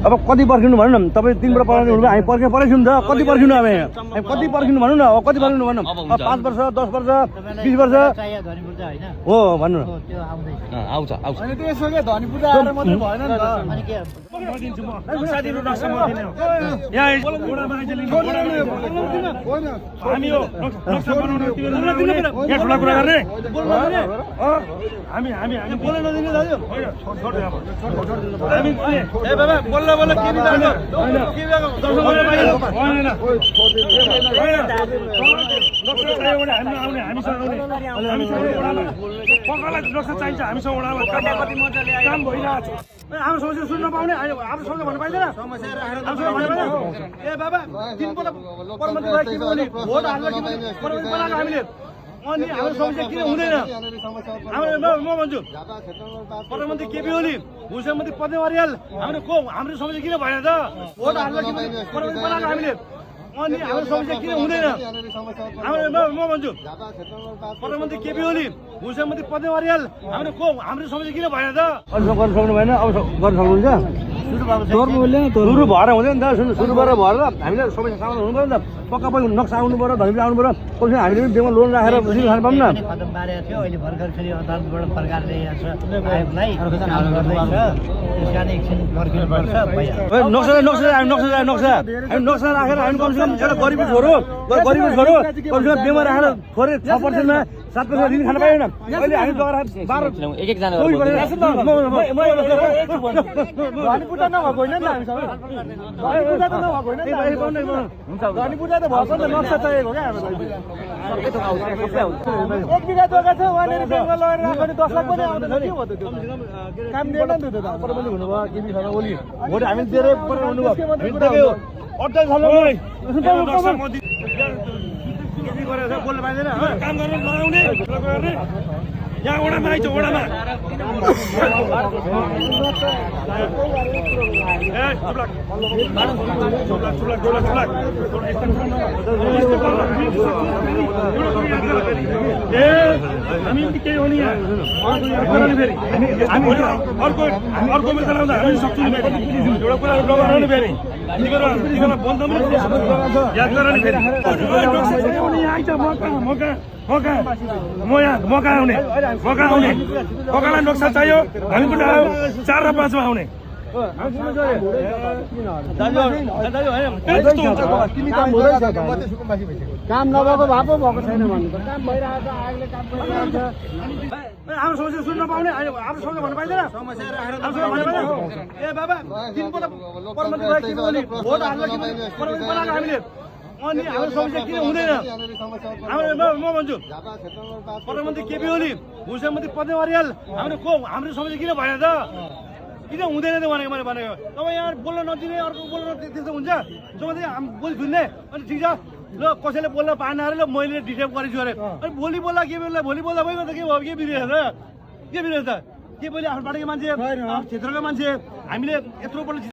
अब कति पर्खिनु भन्नु न तपाईँ 3 बाट पढाउनु हुनु हामी पर्खिनु नि त कति पर्खिनु अब हामी कति पर्खिनु भन्नु न कति पर्खिनु भन्नु 5 वर्ष 10 वर्ष 20 वर्ष हो भन्नु न आउँछ आउँछ अनि त्यसो के धनी पूजा आएर मात्रै भएन नि त अनि के नक्सा दिनु नक्सा म दिने हो यहाँ एउटा मान्छे लिनु हामी हो नक्सा बनाउनु यहाँ ठुला कुरा गर्ने हामी हामी हामी बोल्न नदिने दाजु हामी ए बाबा बोल्न बोल्न के बिगार्नु के बिगार्नु दर्शक बोल्न पाइदैन नक्सा चाहियो भने हामी आउने हामीसँग आउने हामीसँग ओडामा पकालाई नक्सा चाहिन्छ हामीसँग ओडामा कति मजाले आयो काम भइरहेछ हाम्रो समस्या सुन्न पाउने आफ्नो समस्या भन्नु पाइदैन ए बाबा 3 पल्ट परमन्त्री भए के बोली भोट हाल्दा के परमन्त्री बनाएको हामीले अनि हाम्रो समस्या किन हुँदैन हाम्रो म भन्छु प्रधानमन्त्री केपी ओली भूषण मन्त्री पद्म अर्याल हाम्रो समस्या किन भएन त भोट हाल्दा के परमन्त्री बनाएको हामीले अनि हाम्रो समस्या किन हुँदैन हाम्रो म भन्छु प्रधानमन्त्री केपी ओली भूषण मन्त्री पद्म अर्याल हाम्रो समस्या किन भएन त गर्न सक्नु भएन अब गर्न सक्नुहुन्छ सुरु भएर हुँदैन नि त सुरु भएर भएर हामीले समस्या समाधान हुनु पर्यो नि त पक्का पनि नक्सा आउनु पर्यो धनी आउनु पर्यो कसै हामीले पनि बेमा लोन राखेर बुझिन खानु पाऊँ न खतम पारेको थियो अहिले भर्खर फेरि अदालतबाट सरकारले आयोगलाई त्यसकारण एकछिन पर्खिनुपर्छ नक्सा राखेर हामी कमसेकम एउटा गरिब छोरो कमसेकम बेमा राखेर थोरै 6% मा 7% दिन खान पाएन अहिले हामी जग्गा एक एक जना धनी पूजा नभएको होइन नि हामीसँग धनी पूजा त नभएको होइन धनी पूजा त भएको नि नक्सा चाहिएको क्या हामीलाई 1 बिघा जग्गा छ वहाँनिर बेङ्गल लगेर राख्ने 10 लाख पनि आउँदैन के भयो त्यो काम दिएन नि त्यो त पनि हुनुभयो केपी शर्मा ओली भोट हामी दिएर पठाउनु भयो 28 सालमा बोल्नु पाइँदैन काम गर्न नआउने यहाँ ओडामा आइज ओडामा हामी केही हो नि फेरि अर्को बेला चलाउँदा हामी सक्छौँ एउटा कुरा नगराउनु फेरि बन्द याद गर नि फेरि मका आउने मकालाई नक्सा चाहियो हामी पनि आयो 4 र 5 मा आउने काम नभएको भए पो भएको छैन भन्नु काम भइरहेको छ आयोगले काम गरिरहेको छ हाम्रो समस्या सुन्न पाउने आफ्नो समस्या भन्नु पाइँदैन ए बाबा 3 पल्ट परमन्त्री भए के बोली भोट हाल्दा के परमन्त्री बनाएको हामीले अनि हाम्रो समस्या किन हुँदैन हाम्रो म भन्छु प्रधानमन्त्री केपी ओली भूषण मन्त्री पद्म अर्याल हाम्रो समस्या किन भएन त किन हुँदैन त भनेको मैले भनेको तपाईँ यहाँ बोल्न नदिने अर्को बोल्न त्यस्तो हुन्छ जो मात्रै बोली सुन्ने अनि ठिक छ ल कसैले बोल्न पाएन अरे ल मैले डिस्टर्ब गरेछु अरे अनि भोलि बोल्दा के बोल्दा भोलि बोल्दा भइगयो त के भयो के बिग्रेछ त के बिग्रेछ त के पहिले आफ्नो पार्टीको मान्छे क्षेत्रका मान्छे हामीले यत्रो पल्ट